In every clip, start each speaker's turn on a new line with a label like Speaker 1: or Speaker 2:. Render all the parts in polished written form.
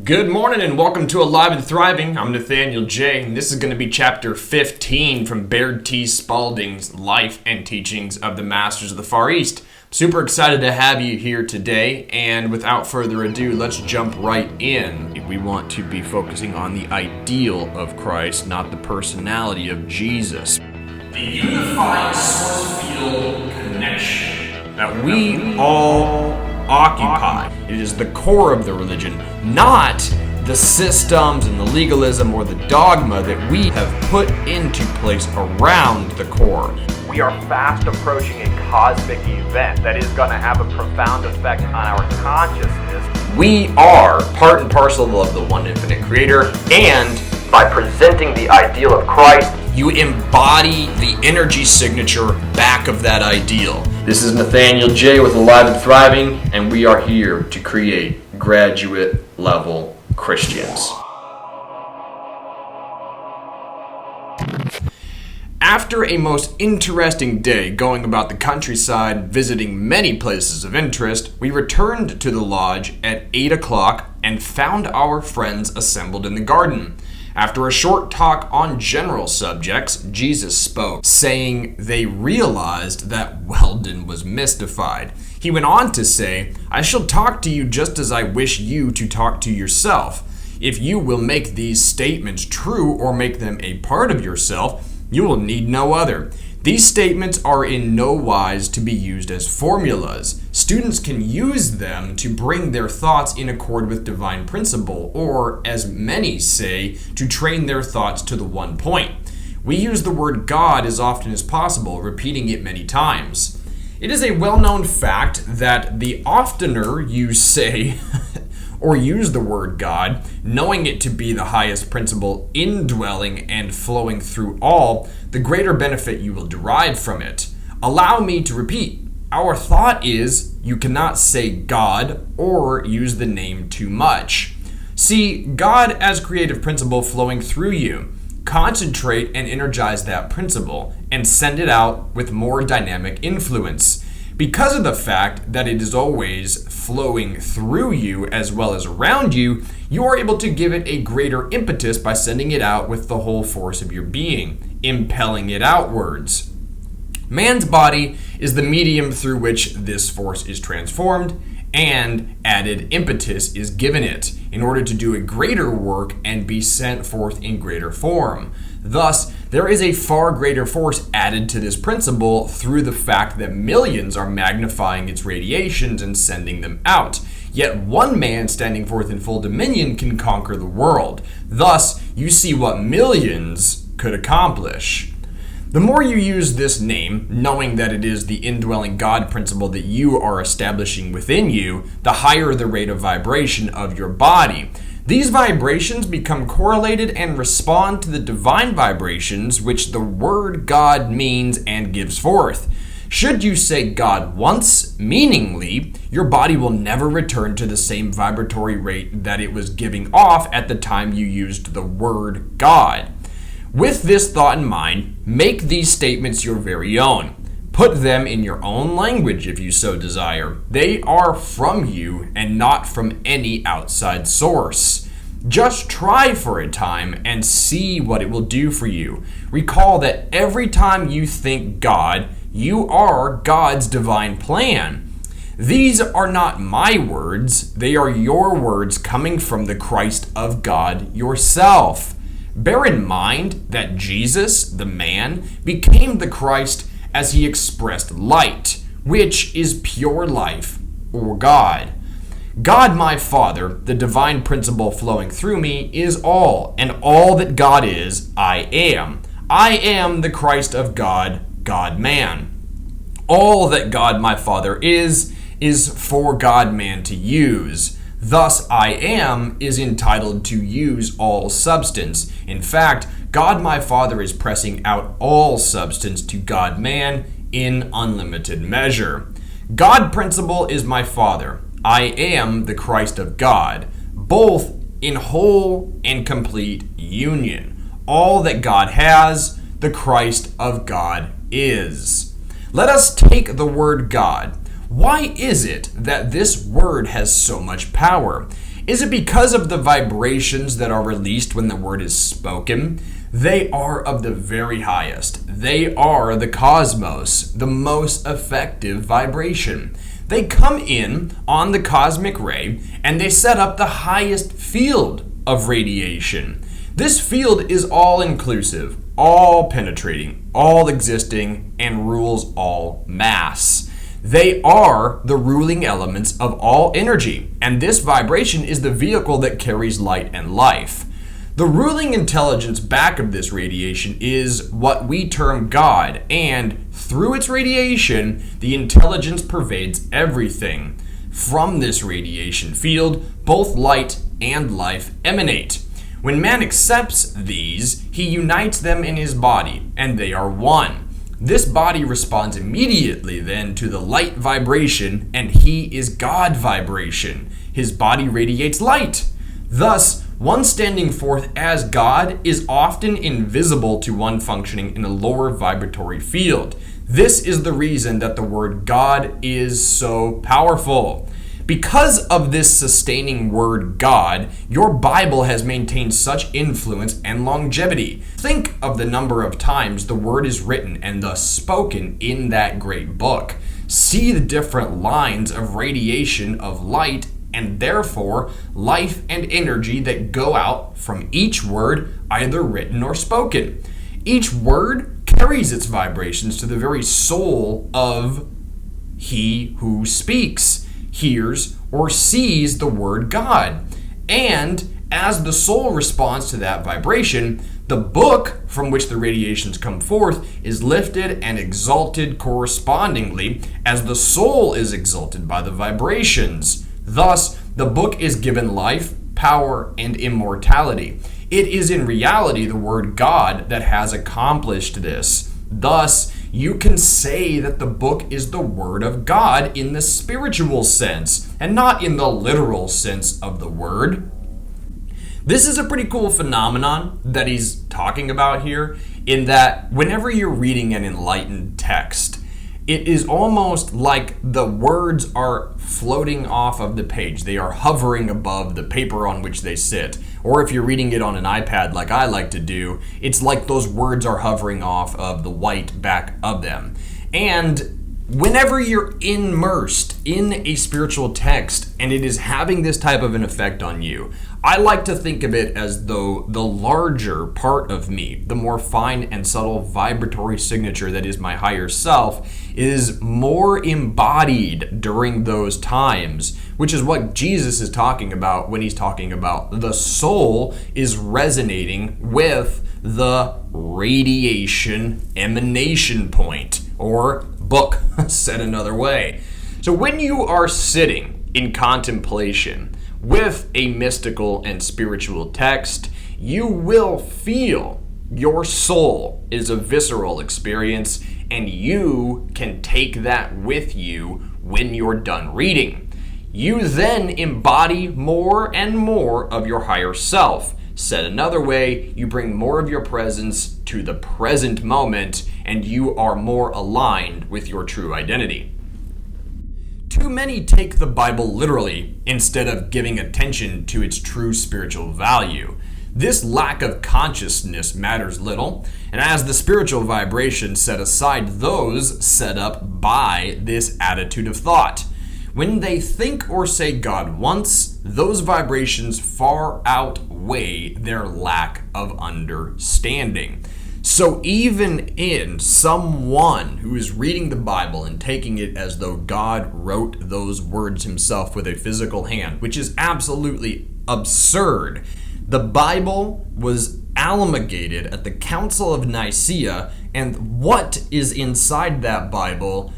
Speaker 1: Good morning and welcome to Alive and Thriving. I'm Nathaniel J. and this is going to be chapter 15 from Baird T. Spalding's Life and Teachings of the Masters of the Far East. Super excited to have you here today, and without further ado, let's jump right in. We want to be focusing on the ideal of Christ, not the personality of Jesus. The unifying source field connection that we all occupy. It is the core of the religion, not the systems and the legalism or the dogma that we have put into place around the core.
Speaker 2: We are fast approaching a cosmic event that is going to have a profound effect on our consciousness.
Speaker 1: We are part and parcel of the one infinite creator, and
Speaker 2: by presenting the ideal of Christ,
Speaker 1: you embody the energy signature back of that ideal. This is Nathaniel J. with Alive and Thriving, and we are here to create graduate level Christians. After a most interesting day going about the countryside, visiting many places of interest, we returned to the lodge at 8 o'clock and found our friends assembled in the garden. After a short talk on general subjects, Jesus spoke, saying they realized that Weldon was mystified. He went on to say, "I shall talk to you just as I wish you to talk to yourself. If you will make these statements true or make them a part of yourself, you will need no other. These statements are in no wise to be used as formulas. Students can use them to bring their thoughts in accord with divine principle, or, as many say, to train their thoughts to the one point. We use the word God as often as possible, repeating it many times. It is a well-known fact that the oftener you say or use the word God, knowing it to be the highest principle indwelling and flowing through all, the greater benefit you will derive from it. Allow me to repeat. Our thought is you cannot say God or use the name too much. See God as creative principle flowing through you. Concentrate and energize that principle and send it out with more dynamic influence. Because of the fact that it is always flowing through you as well as around you, you are able to give it a greater impetus by sending it out with the whole force of your being, impelling it outwards. Man's body is the medium through which this force is transformed, and added impetus is given it in order to do a greater work and be sent forth in greater form. Thus, there is a far greater force added to this principle through the fact that millions are magnifying its radiations and sending them out. Yet one man standing forth in full dominion can conquer the world. Thus, you see what millions could accomplish. The more you use this name, knowing that it is the indwelling God principle that you are establishing within you, the higher the rate of vibration of your body. These vibrations become correlated and respond to the divine vibrations which the word God means and gives forth. Should you say God once, meaningly, your body will never return to the same vibratory rate that it was giving off at the time you used the word God. With this thought in mind, make these statements your very own. Put them in your own language if you so desire. They are from you and not from any outside source. Just try for a time and see what it will do for you. Recall that every time you think God, you are God's divine plan. These are not my words, they are your words coming from the Christ of God yourself. Bear in mind that Jesus, the man, became the Christ as he expressed light, which is pure life, or God. God, my Father, the divine principle flowing through me, is all, and all that God is, I am. I am the Christ of God, God-man. All that God, my Father, is for God-man to use. Thus, I am is entitled to use all substance. In fact, God my Father is pressing out all substance to God man in unlimited measure. God principle is my Father. I am the Christ of God, both in whole and complete union. All that God has, the Christ of God is. Let us take the word God. Why is it that this word has so much power? Is it because of the vibrations that are released when the word is spoken? They are of the very highest. They are the cosmos, the most effective vibration. They come in on the cosmic ray and they set up the highest field of radiation. This field is all-inclusive, all-penetrating, all-existing, and rules all mass. They are the ruling elements of all energy, and this vibration is the vehicle that carries light and life. The ruling intelligence back of this radiation is what we term God, and through its radiation, the intelligence pervades everything. From this radiation field, both light and life emanate. When man accepts these, he unites them in his body, and they are one. This body responds immediately then to the light vibration, and he is God vibration. His body radiates light. Thus, one standing forth as God is often invisible to one functioning in a lower vibratory field. This is the reason that the word God is so powerful. Because of this sustaining word God, your Bible has maintained such influence and longevity. Think of the number of times the word is written and thus spoken in that great book. See the different lines of radiation of light and therefore life and energy that go out from each word, either written or spoken. Each word carries its vibrations to the very soul of he who speaks, hears, or sees the word God. And as the soul responds to that vibration, the book from which the radiations come forth is lifted and exalted correspondingly as the soul is exalted by the vibrations. Thus, the book is given life, power, and immortality. It is in reality the word God that has accomplished this. Thus, you can say that the book is the word of God in the spiritual sense, and not in the literal sense of the word. This is a pretty cool phenomenon that he's talking about here, in that whenever you're reading an enlightened text, it is almost like the words are floating off of the page. They are hovering above the paper on which they sit. Or if you're reading it on an iPad like I like to do, it's like those words are hovering off of the white back of them. And whenever you're immersed in a spiritual text and it is having this type of an effect on you, I like to think of it as though the larger part of me, the more fine and subtle vibratory signature that is my higher self, is more embodied during those times, which is what Jesus is talking about when he's talking about the soul is resonating with the radiation emanation point, or book, said another way. So when you are sitting in contemplation with a mystical and spiritual text, you will feel your soul is a visceral experience, and you can take that with you when you're done reading. You then embody more and more of your higher self. Said another way, you bring more of your presence to the present moment, and you are more aligned with your true identity. Too many take the Bible literally instead of giving attention to its true spiritual value. This lack of consciousness matters little, and as the spiritual vibrations set aside those set up by this attitude of thought. When they think or say God once, those vibrations far outweigh their lack of understanding. So even in someone who is reading the Bible and taking it as though God wrote those words himself with a physical hand, which is absolutely absurd, the Bible was amalgamated at the Council of Nicaea, and what is inside that Bible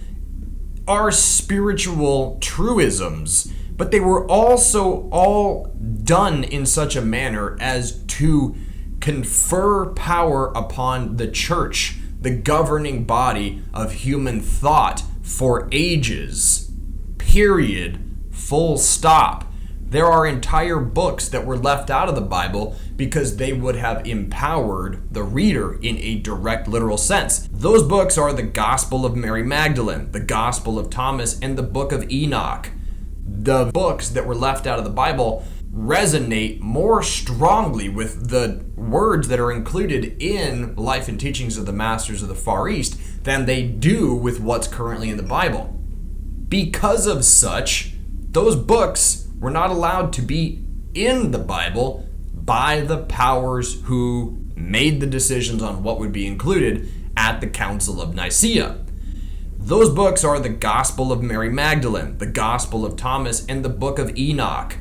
Speaker 1: are spiritual truisms, but they were also all done in such a manner as to confer power upon the church, the governing body of human thought for ages. Period. Full stop. There are entire books that were left out of the Bible because they would have empowered the reader in a direct literal sense. Those books are the Gospel of Mary Magdalene, the Gospel of Thomas, and the Book of Enoch. The books that were left out of the Bible resonate more strongly with the words that are included in Life and Teachings of the Masters of the Far East than they do with what's currently in the Bible. Because of such, those books were not allowed to be in the Bible by the powers who made the decisions on what would be included at the Council of Nicaea. Those books are the Gospel of Mary Magdalene, the Gospel of Thomas, and the Book of Enoch.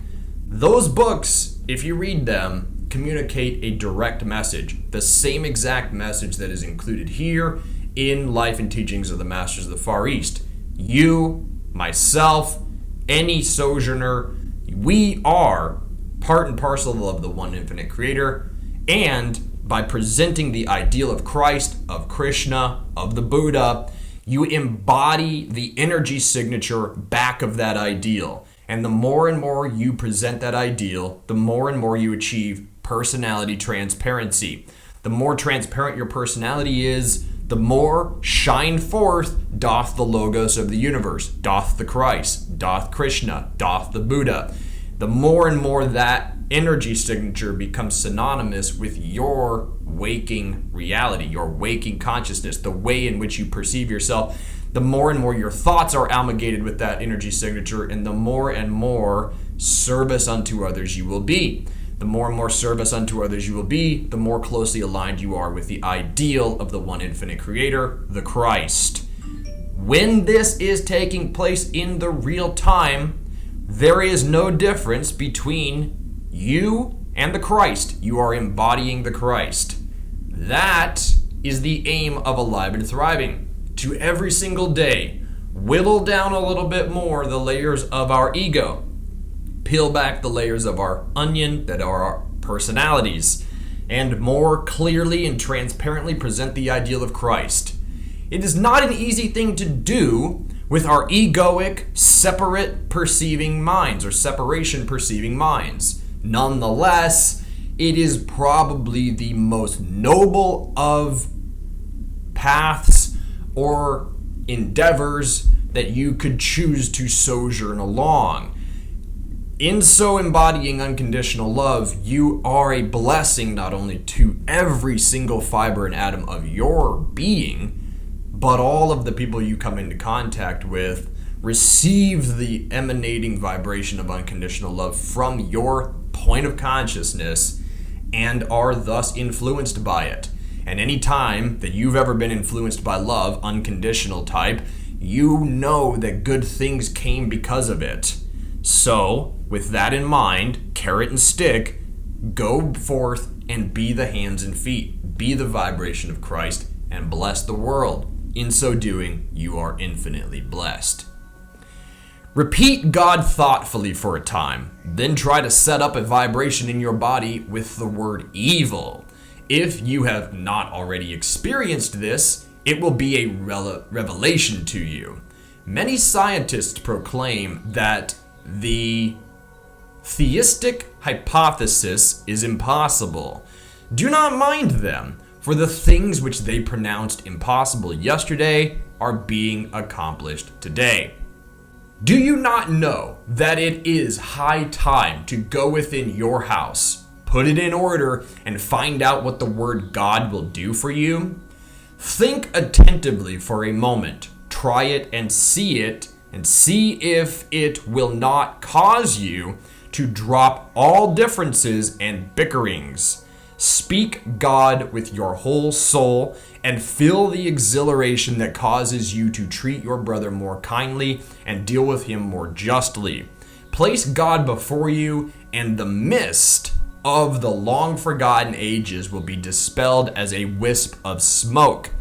Speaker 1: Those books, if you read them, communicate a direct message, the same exact message that is included here in Life and Teachings of the Masters of the Far East. You, myself, any sojourner, we are part and parcel of the one infinite creator, and by presenting the ideal of Christ, of Krishna, of the Buddha, you embody the energy signature back of that ideal. And the more and more you present that ideal, the more and more you achieve personality transparency. The more transparent your personality is, the more shine forth doth the Logos of the universe, doth the Christ, doth Krishna, doth the Buddha. The more and more that energy signature becomes synonymous with your waking reality, your waking consciousness, the way in which you perceive yourself, the more and more your thoughts are amalgamated with that energy signature, and more service unto others you will be. The more and more service unto others you will be, the more closely aligned you are with the ideal of the one infinite creator, the Christ. When this is taking place in the real time, there is no difference between you and the Christ. You are embodying the Christ. That is the aim of Alive and Thriving. To every single day, whittle down a little bit more the layers of our ego. Peel back the layers of our onion that are our personalities, and more clearly and transparently present the ideal of Christ. It is not an easy thing to do with our egoic, separate perceiving minds, or separation perceiving minds. Nonetheless, it is probably the most noble of paths or endeavors that you could choose to sojourn along. In so embodying unconditional love, you are a blessing not only to every single fiber and atom of your being, but all of the people you come into contact with receive the emanating vibration of unconditional love from your point of consciousness and are thus influenced by it. And any time that you've ever been influenced by love, unconditional type, you know that good things came because of it. So, with that in mind, carrot and stick, go forth and be the hands and feet. Be the vibration of Christ and bless the world. In so doing, you are infinitely blessed. Repeat God thoughtfully for a time, then try to set up a vibration in your body with the word evil. If you have not already experienced this, it will be a revelation to you. Many scientists proclaim that the theistic hypothesis is impossible. Do not mind them, for the things which they pronounced impossible yesterday are being accomplished today. Do you not know that it is high time to go within your house, put it in order, and find out what the word God will do for you? Think attentively for a moment. Try it, and see if it will not cause you to drop all differences and bickerings. Speak God with your whole soul and feel the exhilaration that causes you to treat your brother more kindly and deal with him more justly. Place God before you, and the mist of the long-forgotten ages will be dispelled as a wisp of smoke.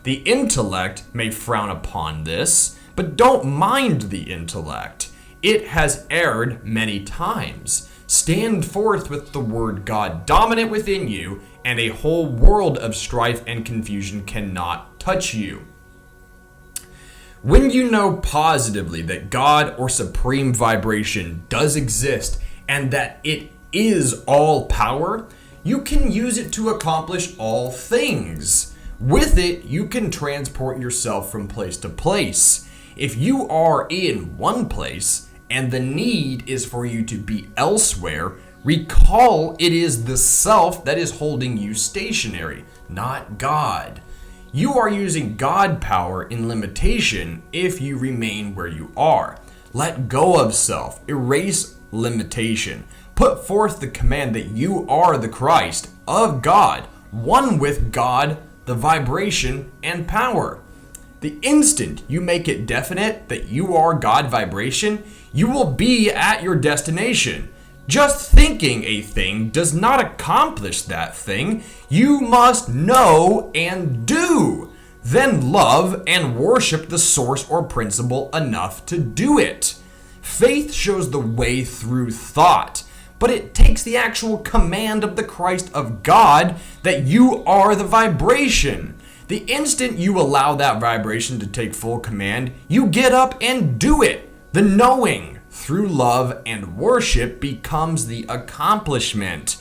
Speaker 1: The intellect may frown upon this, but don't mind the intellect. It has erred many times. Stand forth with the word God dominant within you, and a whole world of strife and confusion cannot touch you. When you know positively that God or supreme vibration does exist and that it is all power, you can use it to accomplish all things. With it, you can transport yourself from place to place. If you are in one place and the need is for you to be elsewhere, recall it is the self that is holding you stationary, not God. You are using God power in limitation if you remain where you are. Let go of self, erase limitation, put forth the command that you are the Christ of God, one with God, the vibration and power. The instant you make it definite that you are God vibration, you will be at your destination. Just thinking a thing does not accomplish that thing. You must know and do. Then love and worship the source or principle enough to do it. Faith shows the way through thought, but it takes the actual command of the Christ of God that you are the vibration. The instant you allow that vibration to take full command, you get up and do it. The knowing through love and worship becomes the accomplishment.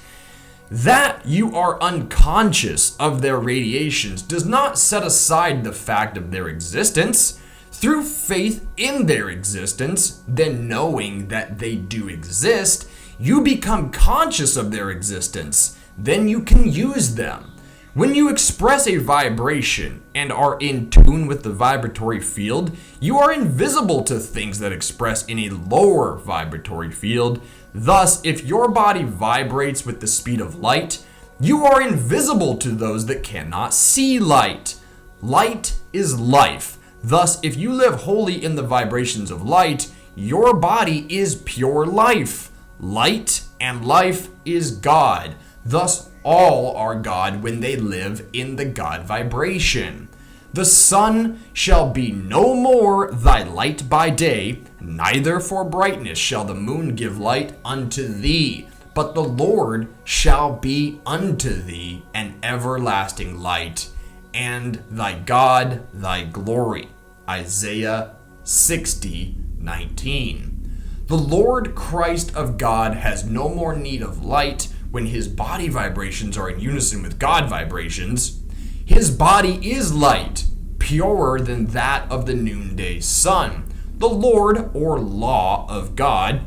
Speaker 1: That you are unconscious of their radiations does not set aside the fact of their existence. Through faith in their existence, then knowing that they do exist, you become conscious of their existence. Then you can use them. When you express a vibration and are in tune with the vibratory field, you are invisible to things that express in a lower vibratory field. Thus, if your body vibrates with the speed of light, you are invisible to those that cannot see light. Light is life. Thus, if you live wholly in the vibrations of light, your body is pure life. Light and life is God. Thus, all are God when they live in the God vibration. The sun shall be no more thy light by day, neither for brightness shall the moon give light unto thee, but the Lord shall be unto thee an everlasting light, and thy God thy glory. Isaiah 60:19. The Lord Christ of God has no more need of light when his body vibrations are in unison with God vibrations. His body is light, purer than that of the noonday sun. The Lord, or law of God,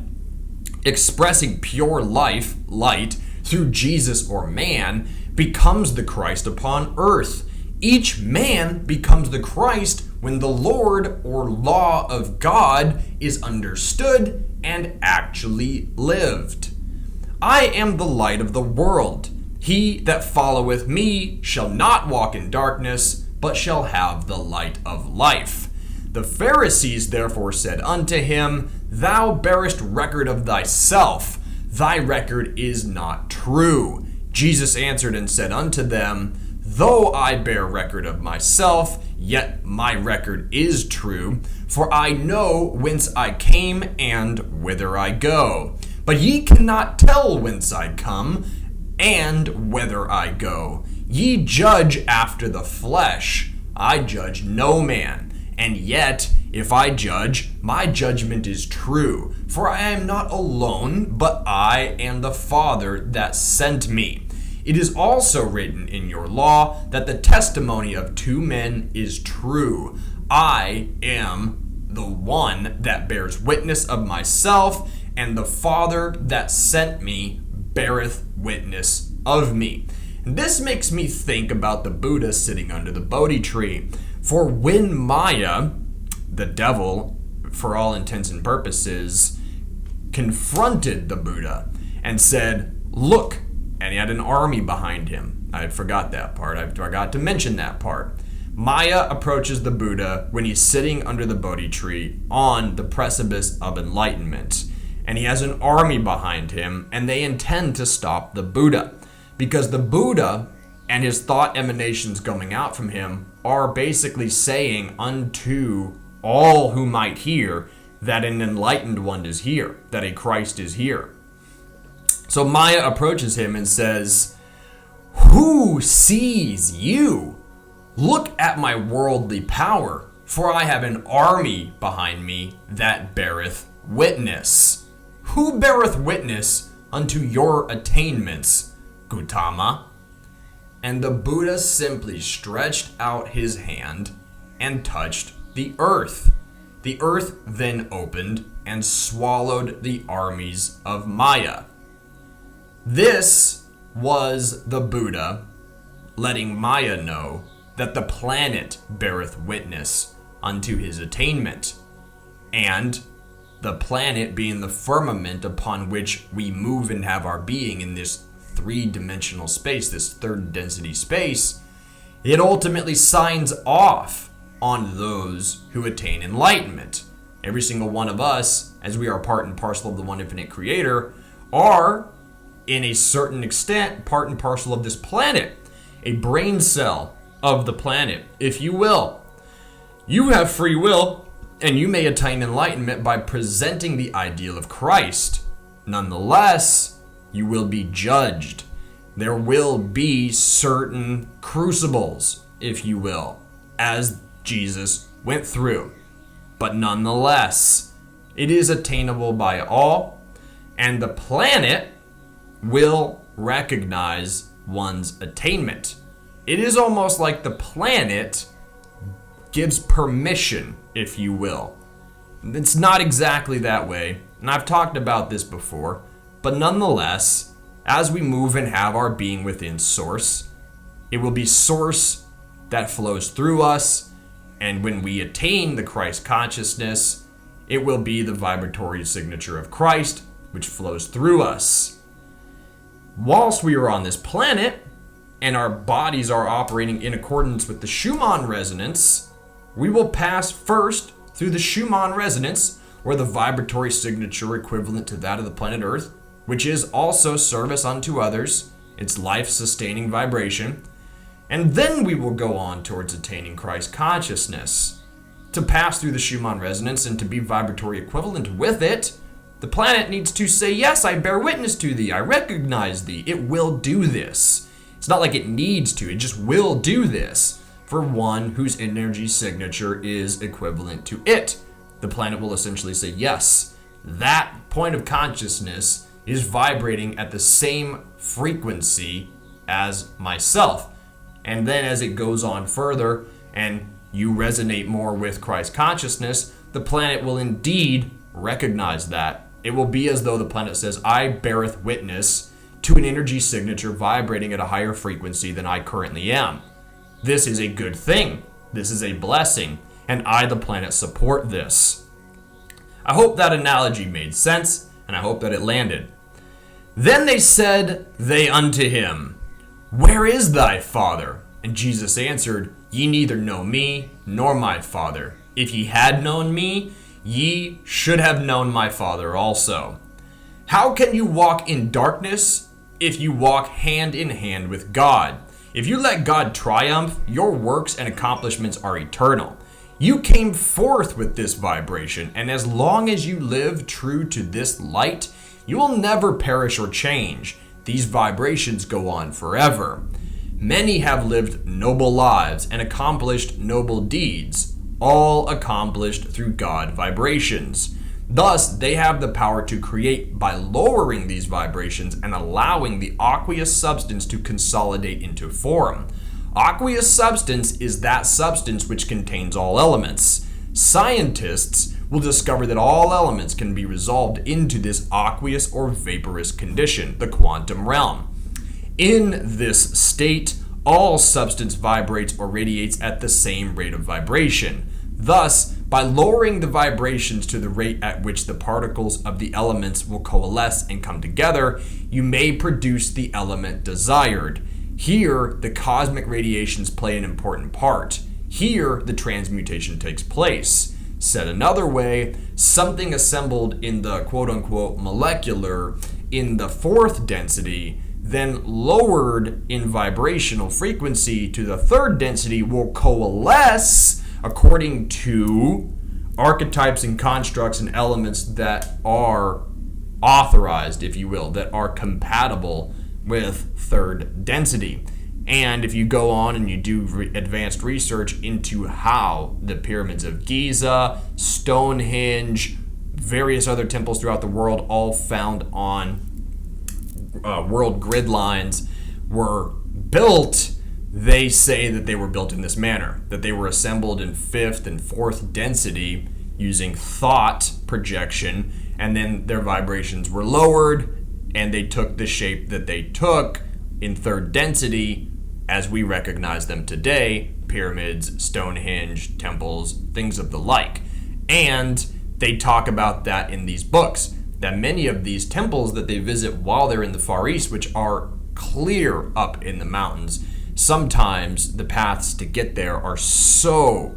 Speaker 1: expressing pure life, light, through Jesus or man, becomes the Christ upon earth. Each man becomes the Christ when the Lord, or law of God, is understood and actually lived. I am the light of the world. He that followeth me shall not walk in darkness, but shall have the light of life. The Pharisees therefore said unto him, Thou bearest record of thyself. Thy record is not true. Jesus answered and said unto them, Though I bear record of myself, yet my record is true, for I know whence I came and whither I go. But ye cannot tell whence I come and whither I go. Ye judge after the flesh. I judge no man. And yet, if I judge, my judgment is true. For I am not alone, but I and the Father that sent me. It is also written in your law that the testimony of two men is true. I am the one that bears witness of myself, and the Father that sent me beareth witness of me. And this makes me think about the Buddha sitting under the Bodhi tree. For when Maya, the devil, for all intents and purposes, confronted the Buddha and said, Look, and he had an army behind him. I forgot that part. I forgot to mention that part. Maya approaches the Buddha when he's sitting under the Bodhi tree on the precipice of enlightenment. And he has an army behind him, and they intend to stop the Buddha. Because the Buddha and his thought emanations going out from him are basically saying unto all who might hear that an enlightened one is here, that a Christ is here. So Maya approaches him and says, Who sees you? Look at my worldly power, for I have an army behind me that beareth witness. Who beareth witness unto your attainments, Gautama? And the Buddha simply stretched out his hand and touched the earth. The earth then opened and swallowed the armies of Maya. This was the Buddha letting Maya know that the planet beareth witness unto his attainment, and the planet being the firmament upon which we move and have our being in this three-dimensional space, this third density space, it ultimately signs off on those who attain enlightenment. Every single one of us, as we are part and parcel of the one infinite creator, are, in a certain extent, part and parcel of this planet, a brain cell of the planet, if you will. You have free will, and you may attain enlightenment by presenting the ideal of Christ. Nonetheless, you will be judged. There will be certain crucibles, if you will, as Jesus went through. But nonetheless, it is attainable by all, and the planet will recognize one's attainment. It is almost like the planet gives permission, if you will. It's not exactly that way, and I've talked about this before, but nonetheless, as we move and have our being within Source, it will be Source that flows through us, and when we attain the Christ consciousness, it will be the vibratory signature of Christ, which flows through us. Whilst we are on this planet, and our bodies are operating in accordance with the Schumann resonance, we will pass first through the Schumann resonance, or the vibratory signature equivalent to that of the planet Earth, which is also service unto others, its life-sustaining vibration, and then we will go on towards attaining Christ consciousness. To pass through the Schumann resonance and to be vibratory equivalent with it, the planet needs to say, yes, I bear witness to thee, I recognize thee. It will do this. It's not like it needs to, it just will do this for one whose energy signature is equivalent to it. The planet will essentially say, yes, that point of consciousness is vibrating at the same frequency as myself. And then as it goes on further and you resonate more with Christ consciousness, the planet will indeed recognize that. It will be as though the planet says, I beareth witness to an energy signature vibrating at a higher frequency than I currently am. This is a good thing. This is a blessing. And I, the planet, support this. I hope that analogy made sense, and I hope that it landed. Then they said they unto him, Where is thy Father? And Jesus answered, Ye neither know me, nor my Father. If ye had known me, ye should have known my Father also. How can you walk in darkness if you walk hand in hand with God? If you let God triumph, your works and accomplishments are eternal. You came forth with this vibration, and as long as you live true to this light, you will never perish or change. These vibrations go on forever. Many have lived noble lives and accomplished noble deeds, all accomplished through God vibrations. Thus, they have the power to create by lowering these vibrations and allowing the aqueous substance to consolidate into form. Aqueous substance is that substance which contains all elements. Scientists will discover that all elements can be resolved into this aqueous or vaporous condition, the quantum realm. In this state, all substance vibrates or radiates at the same rate of vibration. Thus, by lowering the vibrations to the rate at which the particles of the elements will coalesce and come together, you may produce the element desired. Here, the cosmic radiations play an important part. Here, the transmutation takes place. Said another way, something assembled in the quote-unquote molecular in the fourth density, then lowered in vibrational frequency to the third density, will coalesce according to archetypes and constructs and elements that are authorized, if you will, that are compatible with third density. And if you go on and you do advanced research into how the Pyramids of Giza, Stonehenge, various other temples throughout the world, all found on world grid lines, were built, they say that they were built in this manner, that they were assembled in fifth and fourth density using thought projection, and then their vibrations were lowered, and they took the shape that they took in third density as we recognize them today: pyramids, Stonehenge, temples, things of the like. And they talk about that in these books, that many of these temples that they visit while they're in the Far East, which are clear up in the mountains, sometimes the paths to get there are so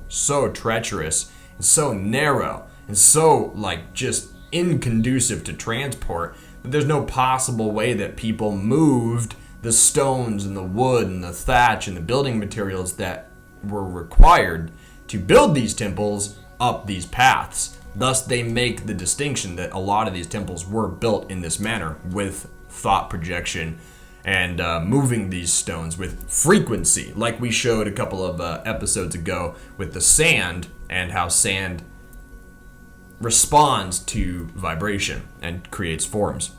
Speaker 1: treacherous and so narrow and so just inconducive to transport that there's no possible way that people moved the stones and the wood and the thatch and the building materials that were required to build these temples up these paths. Thus, they make the distinction that a lot of these temples were built in this manner, with thought projection and moving these stones with frequency, like we showed a couple of episodes ago with the sand, and how sand responds to vibration and creates forms.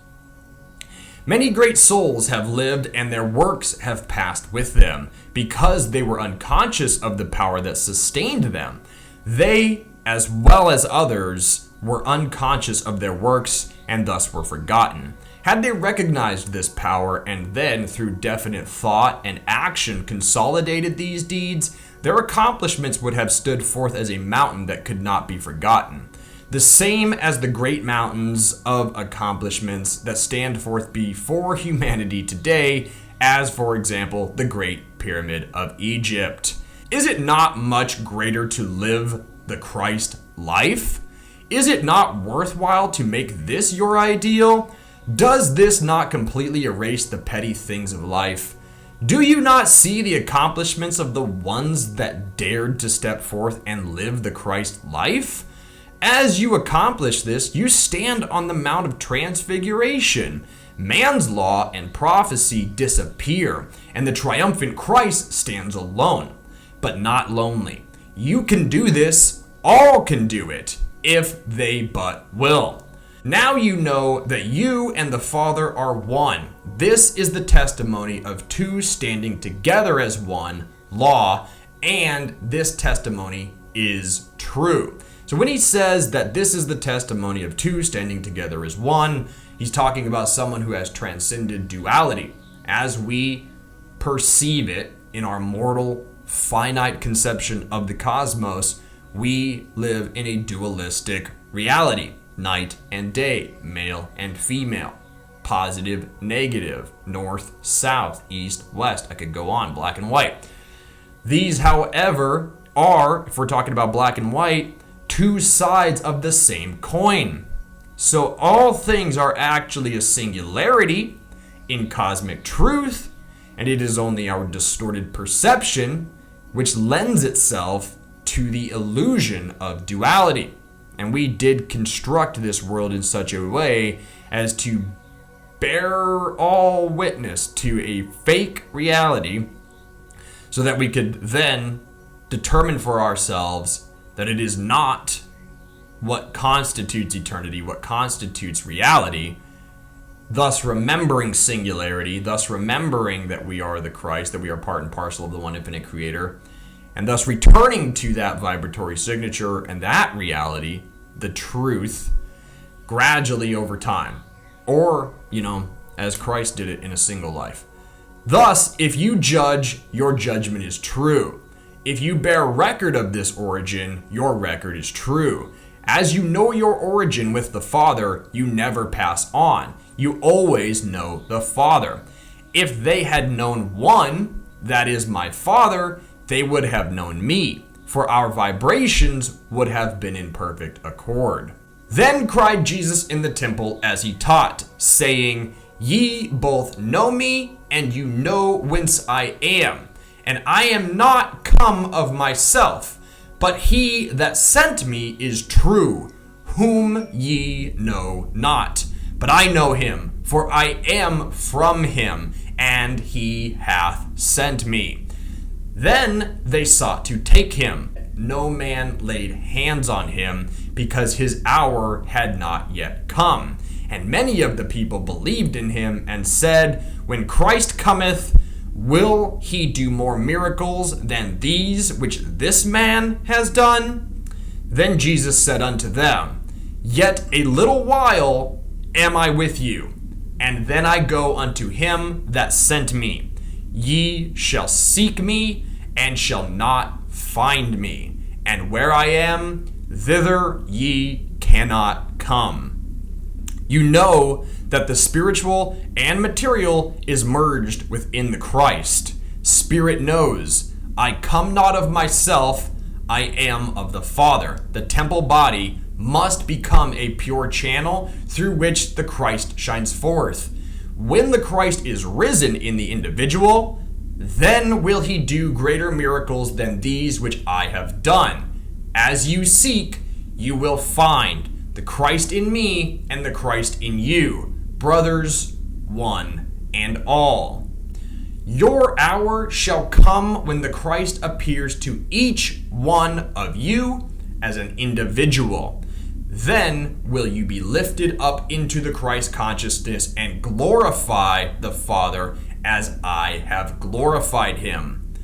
Speaker 1: Many great souls have lived, and their works have passed with them, because they were unconscious of the power that sustained them. They, as well as others, were unconscious of their works, and thus were forgotten. Had they recognized this power, and then, through definite thought and action, consolidated these deeds, their accomplishments would have stood forth as a mountain that could not be forgotten. The same as the great mountains of accomplishments that stand forth before humanity today, as, for example, the Great Pyramid of Egypt. Is it not much greater to live the Christ life? Is it not worthwhile to make this your ideal? Does this not completely erase the petty things of life? Do you not see the accomplishments of the ones that dared to step forth and live the Christ life? As you accomplish this, you stand on the Mount of Transfiguration. Man's law and prophecy disappear, and the triumphant Christ stands alone, but not lonely. You can do this, all can do it, if they but will. Now you know that you and the Father are one. This is the testimony of two standing together as one, law, and this testimony is true. So when he says that this is the testimony of two standing together as one, he's talking about someone who has transcended duality. As we perceive it in our mortal, finite conception of the cosmos, we live in a dualistic reality. Night and day, male and female, positive, negative, north, south, east, west. I could go on, black and white. These, however, are, if we're talking about black and white, two sides of the same coin. So all things are actually a singularity in cosmic truth, and it is only our distorted perception which lends itself to the illusion of duality. And we did construct this world in such a way as to bear all witness to a fake reality, so that we could then determine for ourselves that it is not what constitutes eternity, what constitutes reality, thus remembering singularity, thus remembering that we are the Christ, that we are part and parcel of the one infinite creator, and thus returning to that vibratory signature and that reality, the truth, gradually over time. Or, as Christ did it in a single life. Thus, if you judge, your judgment is true. If you bear record of this origin, your record is true. As you know your origin with the Father, you never pass on. You always know the Father. If they had known one, that is my Father, they would have known me, for our vibrations would have been in perfect accord. Then cried Jesus in the temple as he taught, saying, Ye both know me, and you know whence I am. And I am not come of myself, but he that sent me is true, whom ye know not. But I know him, for I am from him, and he hath sent me. Then they sought to take him. No man laid hands on him, because his hour had not yet come. And many of the people believed in him, and said, When Christ cometh, will he do more miracles than these which this man has done? Then Jesus said unto them, Yet a little while am I with you, and then I go unto him that sent me. Ye shall seek me, and shall not find me. And where I am, thither ye cannot come. You know that the spiritual and material is merged within the Christ. Spirit knows, I come not of myself, I am of the Father. The temple body must become a pure channel through which the Christ shines forth. When the Christ is risen in the individual, then will he do greater miracles than these which I have done. As you seek, you will find the Christ in me and the Christ in you, brothers, one and all. Your hour shall come when the Christ appears to each one of you as an individual. Then will you be lifted up into the Christ consciousness and glorify the Father as I have glorified him.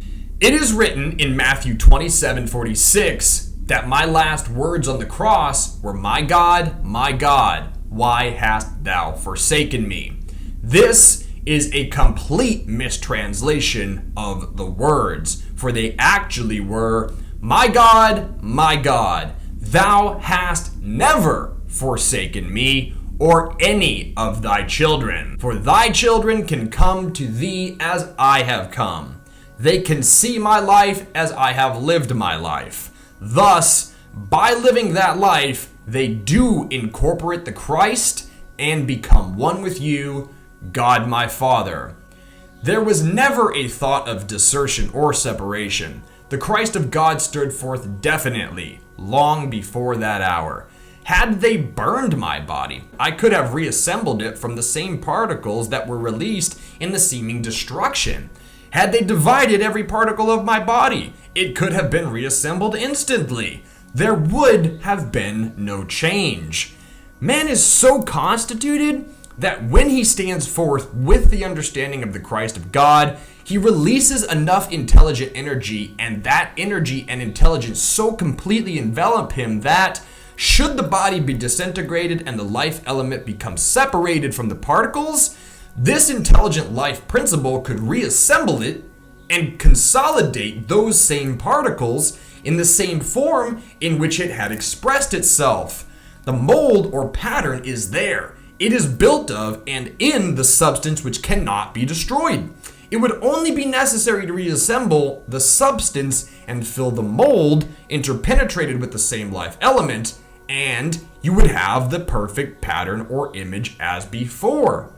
Speaker 1: It is written in Matthew 27:46 that my last words on the cross were, my God, why hast thou forsaken me? This is a complete mistranslation of the words, for they actually were, my God, thou hast never forsaken me or any of thy children. For thy children can come to thee as I have come. They can see my life as I have lived my life. Thus, by living that life, they do incorporate the Christ and become one with you, God my Father. There was never a thought of desertion or separation. The Christ of God stood forth definitely, long before that hour. Had they burned my body, I could have reassembled it from the same particles that were released in the seeming destruction. Had they divided every particle of my body, it could have been reassembled instantly. There would have been no change. Man is so constituted that when he stands forth with the understanding of the Christ of God, he releases enough intelligent energy, and that energy and intelligence so completely envelop him that, should the body be disintegrated and the life element become separated from the particles, this intelligent life principle could reassemble it and consolidate those same particles in the same form in which it had expressed itself. The mold or pattern is there. It is built of and in the substance which cannot be destroyed. It would only be necessary to reassemble the substance and fill the mold interpenetrated with the same life element, and you would have the perfect pattern or image as before.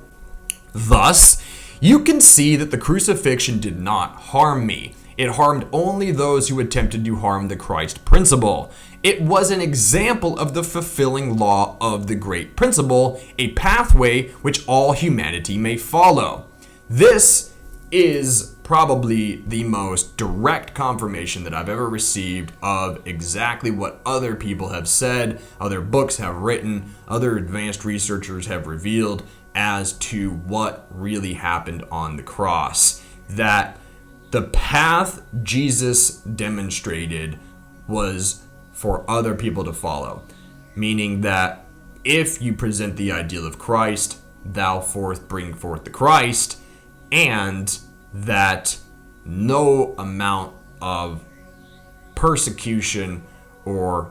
Speaker 1: Thus, you can see that the crucifixion did not harm me. It harmed only those who attempted to harm the Christ principle. It was an example of the fulfilling law of the great principle, a pathway which all humanity may follow. This is probably the most direct confirmation that I've ever received of exactly what other people have said, other books have written, other advanced researchers have revealed as to what really happened on the cross. That the path Jesus demonstrated was for other people to follow, meaning that if you present the ideal of Christ, thou bring forth the Christ, and that no amount of persecution or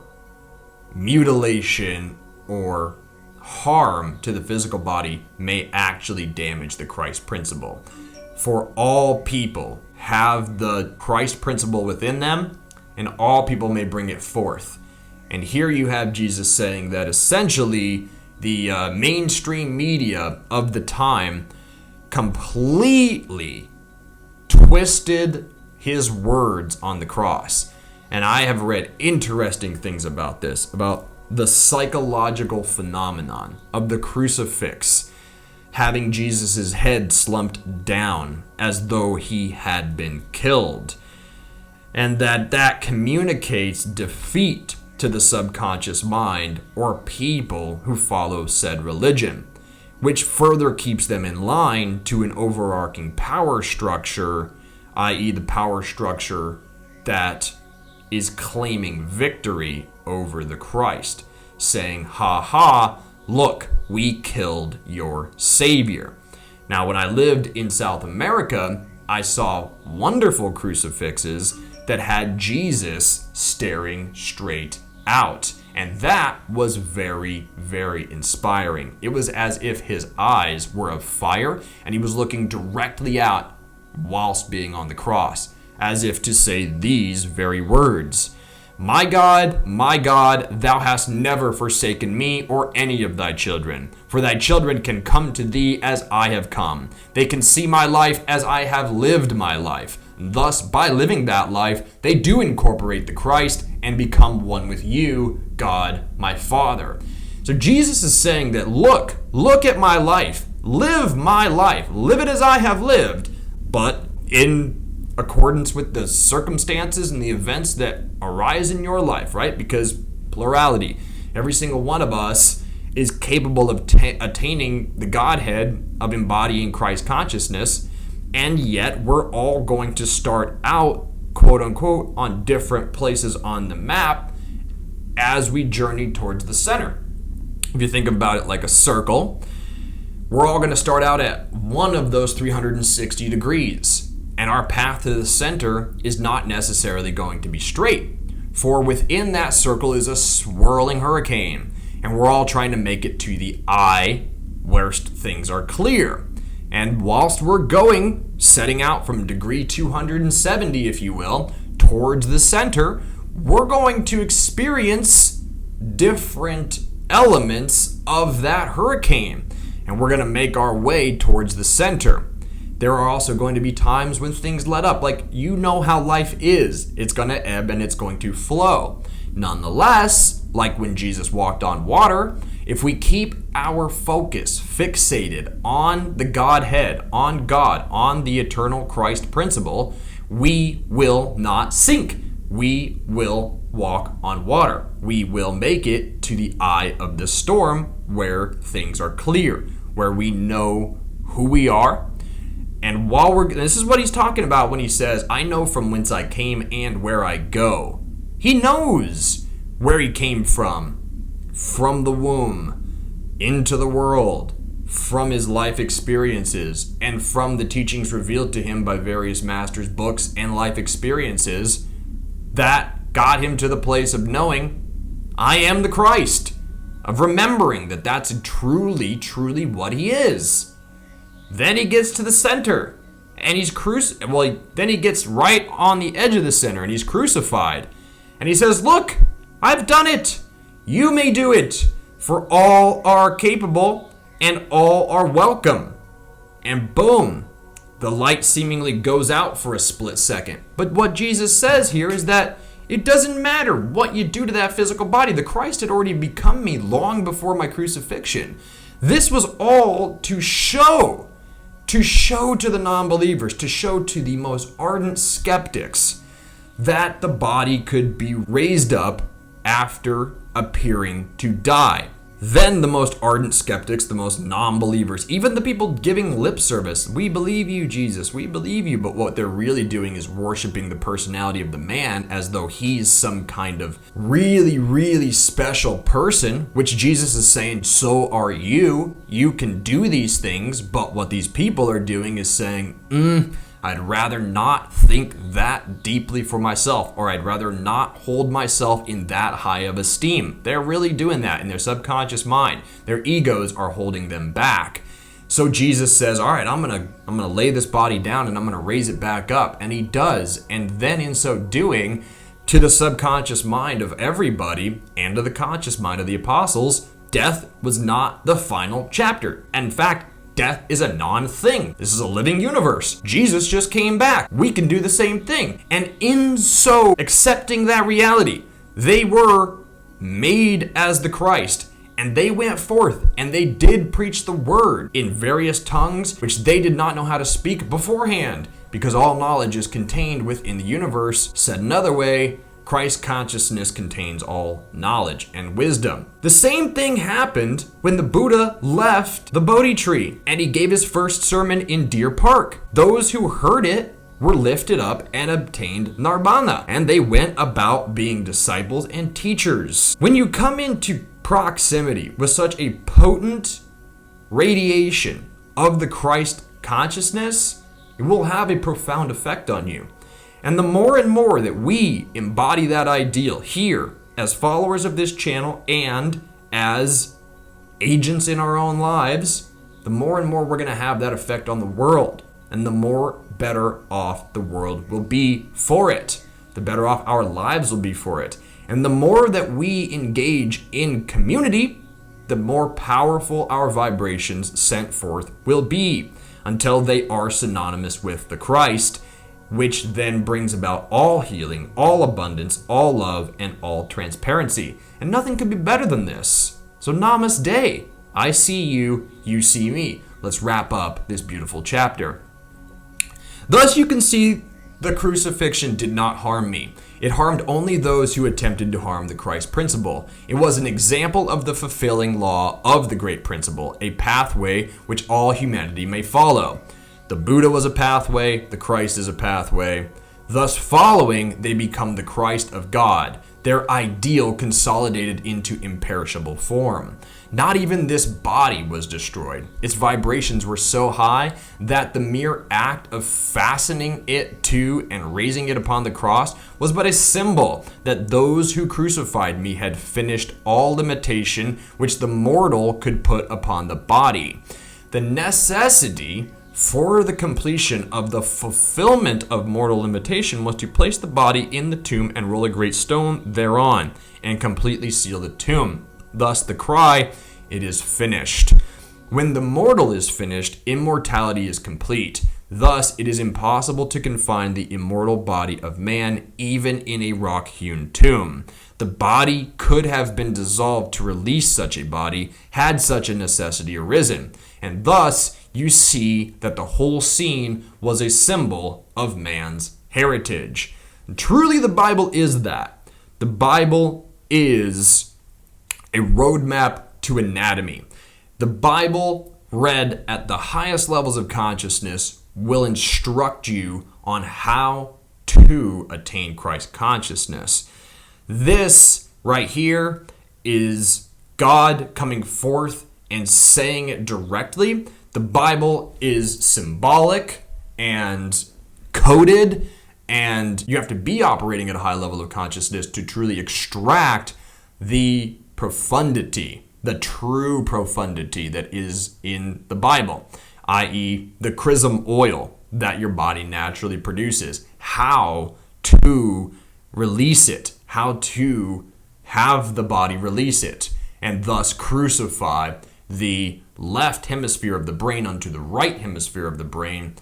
Speaker 1: mutilation or harm to the physical body may actually damage the Christ principle. For all people have the Christ principle within them, and all people may bring it forth. And here you have Jesus saying that essentially the mainstream media of the time completely twisted his words on the cross. And I have read interesting things about this, about the psychological phenomenon of the crucifix having Jesus' head slumped down as though he had been killed, and that communicates defeat to the subconscious mind or people who follow said religion, which further keeps them in line to an overarching power structure, i.e. the power structure that is claiming victory over the Christ, saying, ha ha, look, we killed your Savior. Now, when I lived in South America, I saw wonderful crucifixes that had Jesus staring straight out. And that was very, very inspiring. It was as if his eyes were of fire and he was looking directly out whilst being on the cross, as if to say these very words: my God, thou hast never forsaken me or any of thy children. For thy children can come to thee as I have come. They can see my life as I have lived my life. Thus, by living that life, they do incorporate the Christ and become one with you, God, my Father. So Jesus is saying that, look at my life. Live my life. Live it as I have lived, but in accordance with the circumstances and the events that arise in your life, right? Because plurality, every single one of us is capable of attaining the Godhead, of embodying Christ consciousness, and yet we're all going to start out, quote unquote, on different places on the map as we journey towards the center. If you think about it like a circle, we're all going to start out at one of those 360 degrees. And our path to the center is not necessarily going to be straight. For within that circle is a swirling hurricane. And we're all trying to make it to the eye where things are clear. And whilst we're going, setting out from degree 270, if you will, towards the center, we're going to experience different elements of that hurricane. And we're going to make our way towards the center. There are also going to be times when things let up. Like, you know how life is. It's going to ebb and it's going to flow. Nonetheless, like when Jesus walked on water, if we keep our focus fixated on the Godhead, on God, on the eternal Christ principle, we will not sink. We will walk on water. We will make it to the eye of the storm where things are clear, where we know who we are. And this is what he's talking about when he says, I know from whence I came and where I go. He knows where he came from the womb, into the world, from his life experiences, and from the teachings revealed to him by various masters' books and life experiences that got him to the place of knowing, I am the Christ, of remembering that that's truly, truly what he is. Then he gets to the center, and he's then he gets right on the edge of the center, and he's crucified. And he says, look, I've done it. You may do it, for all are capable, and all are welcome. And boom, the light seemingly goes out for a split second. But what Jesus says here is that it doesn't matter what you do to that physical body. The Christ had already become me long before my crucifixion. This was all to show to the non-believers, to show to the most ardent skeptics that the body could be raised up after appearing to die. Then the most ardent skeptics, the most non-believers, even the people giving lip service, we believe you, Jesus, we believe you, but what they're really doing is worshiping the personality of the man as though he's some kind of really, really special person, which Jesus is saying, so are you. You can do these things, but what these people are doing is saying, I'd rather not think that deeply for myself, or I'd rather not hold myself in that high of esteem. They're really doing that in their subconscious mind. Their egos are holding them back. So Jesus says, all right, I'm gonna lay this body down and I'm gonna raise it back up. And he does. And then in so doing, to the subconscious mind of everybody and to the conscious mind of the apostles, death was not the final chapter. In fact, death is a non-thing. This is a living universe. Jesus just came back. We can do the same thing. And in so accepting that reality, they were made as the Christ. And they went forth and they did preach the word in various tongues, which they did not know how to speak beforehand, because all knowledge is contained within the universe. Said another way, Christ consciousness contains all knowledge and wisdom. The same thing happened when the Buddha left the Bodhi tree and he gave his first sermon in Deer Park. Those who heard it were lifted up and obtained nirvana, and they went about being disciples and teachers. When you come into proximity with such a potent radiation of the Christ consciousness, it will have a profound effect on you. And the more and more that we embody that ideal here as followers of this channel and as agents in our own lives, the more and more we're going to have that effect on the world. And the more better off the world will be for it. The better off our lives will be for it. And the more that we engage in community, the more powerful our vibrations sent forth will be, until they are synonymous with the Christ, which then brings about all healing, all abundance, all love, and all transparency. And nothing could be better than this. So namaste. I see you, you see me. Let's wrap up this beautiful chapter. Thus you can see the crucifixion did not harm me. It harmed only those who attempted to harm the Christ principle. It was an example of the fulfilling law of the great principle, a pathway which all humanity may follow. The Buddha was a pathway, the Christ is a pathway. Thus following, they become the Christ of God, their ideal consolidated into imperishable form. Not even this body was destroyed. Its vibrations were so high that the mere act of fastening it to and raising it upon the cross was but a symbol that those who crucified me had finished all limitation which the mortal could put upon the body. The necessity for the completion of the fulfillment of mortal limitation was to place the body in the tomb and roll a great stone thereon and completely seal the tomb. Thus the cry, "It is finished." When the mortal is finished, immortality is complete. Thus, it is impossible to confine the immortal body of man even in a rock-hewn tomb. The body could have been dissolved to release such a body had such a necessity arisen. And thus, you see that the whole scene was a symbol of man's heritage. And truly, the Bible is that. The Bible is a roadmap to anatomy. The Bible, read at the highest levels of consciousness, will instruct you on how to attain Christ consciousness. This right here is God coming forth and saying it directly. The Bible is symbolic and coded, and you have to be operating at a high level of consciousness to truly extract the profundity, the true profundity that is in the Bible, i.e. the chrism oil that your body naturally produces, how to release it, how to have the body release it, and thus crucify the left hemisphere of the brain unto the right hemisphere of the brain,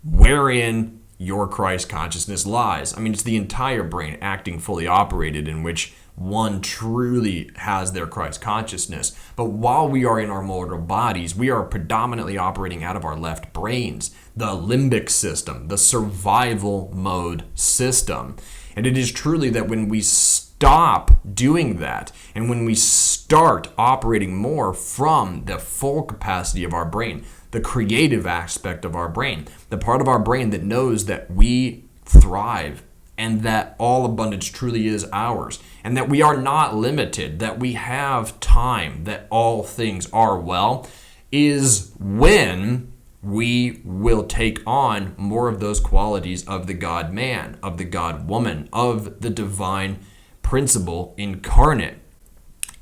Speaker 1: wherein your Christ consciousness lies. I mean, it's the entire brain acting fully operated in which one truly has their Christ consciousness. But while we are in our mortal bodies, we are predominantly operating out of our left brains, the limbic system, the survival mode system. And it is truly that when we stop doing that, and when we start operating more from the full capacity of our brain, the creative aspect of our brain, the part of our brain that knows that we thrive and that all abundance truly is ours, and that we are not limited, that we have time, that all things are well, is when we will take on more of those qualities of the God-man, of the God-woman, of the divine principle incarnate.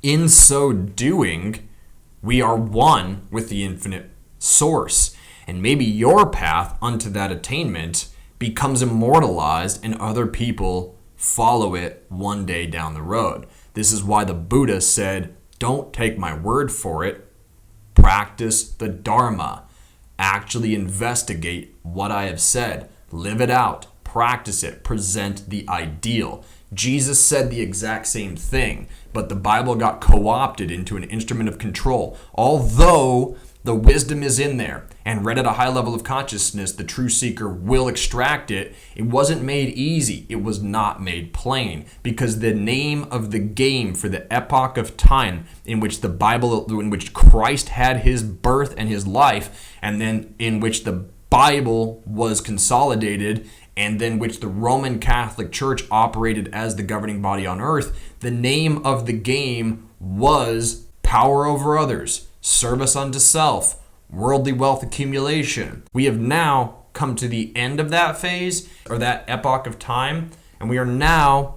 Speaker 1: In so doing, we are one with the infinite source, and maybe your path unto that attainment becomes immortalized and other people follow it one day down the road. This is why the Buddha said, don't take my word for it, practice the Dharma. Actually investigate what I have said, live it out, practice it, present the ideal. Jesus said the exact same thing, but the Bible got co-opted into an instrument of control. Although the wisdom is in there, and read at a high level of consciousness, the true seeker will extract it. It wasn't made easy. It was not made plain, because the name of the game for the epoch of time in which the Bible, in which Christ had his birth and his life, and then in which the Bible was consolidated, and then which the Roman Catholic Church operated as the governing body on earth, the name of the game was power over others, service unto self, worldly wealth accumulation. We have now come to the end of that phase, or that epoch of time, and we are now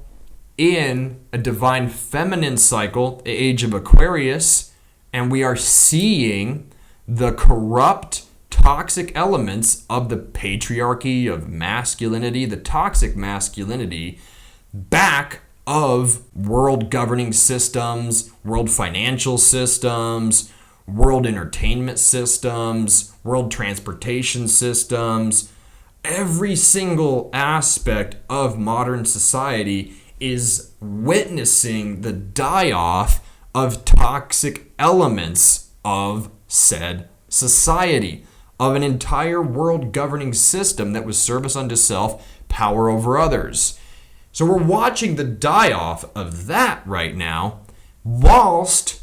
Speaker 1: in a divine feminine cycle, the age of Aquarius, and we are seeing the corrupt, toxic elements of the patriarchy, of masculinity, the toxic masculinity, back of world governing systems, world financial systems, world entertainment systems, world transportation systems. Every single aspect of modern society is witnessing the die-off of toxic elements of said society, of an entire world governing system that was service unto self, power over others. So we're watching the die-off of that right now, whilst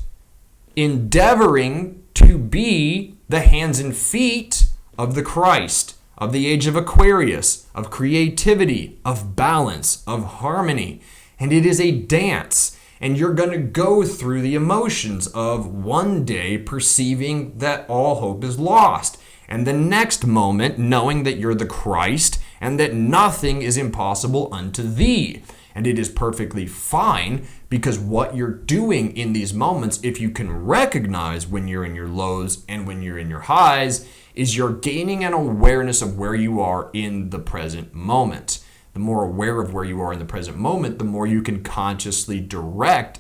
Speaker 1: endeavoring to be the hands and feet of the Christ, of the age of Aquarius, of creativity, of balance, of harmony. And it is a dance. And you're going to go through the emotions of one day perceiving that all hope is lost, and the next moment knowing that you're the Christ and that nothing is impossible unto thee. And it is perfectly fine, because what you're doing in these moments, if you can recognize when you're in your lows and when you're in your highs, is you're gaining an awareness of where you are in the present moment. The more aware of where you are in the present moment, the more you can consciously direct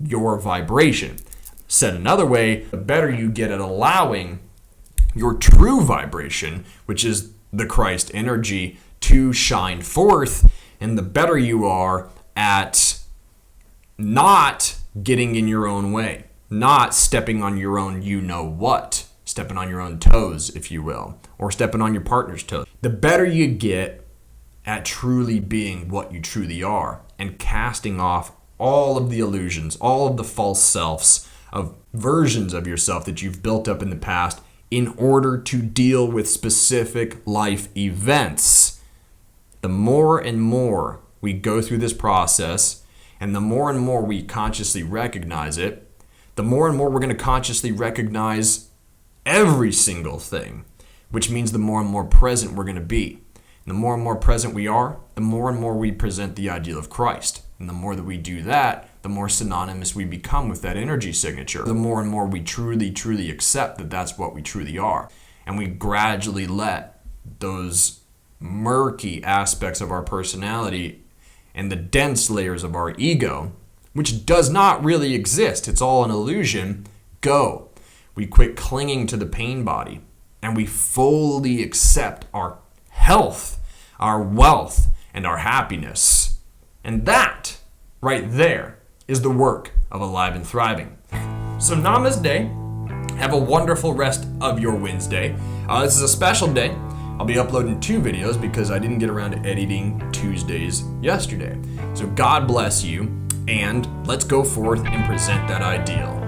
Speaker 1: your vibration. Said another way, the better you get at allowing your true vibration, which is the Christ energy, to shine forth, and the better you are at not getting in your own way, not stepping on your own you-know-what, stepping on your own toes, if you will, or stepping on your partner's toes. The better you get at truly being what you truly are and casting off all of the illusions, all of the false selves of versions of yourself that you've built up in the past in order to deal with specific life events. The more and more we go through this process, and the more and more we consciously recognize it, the more and more we're going to consciously recognize every single thing, which means the more and more present we're going to be. And the more and more present we are, the more and more we present the ideal of Christ. And the more that we do that, the more synonymous we become with that energy signature. The more and more we truly, truly accept that that's what we truly are. And we gradually let those murky aspects of our personality and the dense layers of our ego, which does not really exist, it's all an illusion, go. We quit clinging to the pain body, and we fully accept our health, our wealth, and our happiness. And that, right there, is the work of Alive and Thriving. So namaste. Have a wonderful rest of your Wednesday. This is a special day. I'll be uploading 2 videos because I didn't get around to editing Tuesdays yesterday. So God bless you, and let's go forth and present that ideal.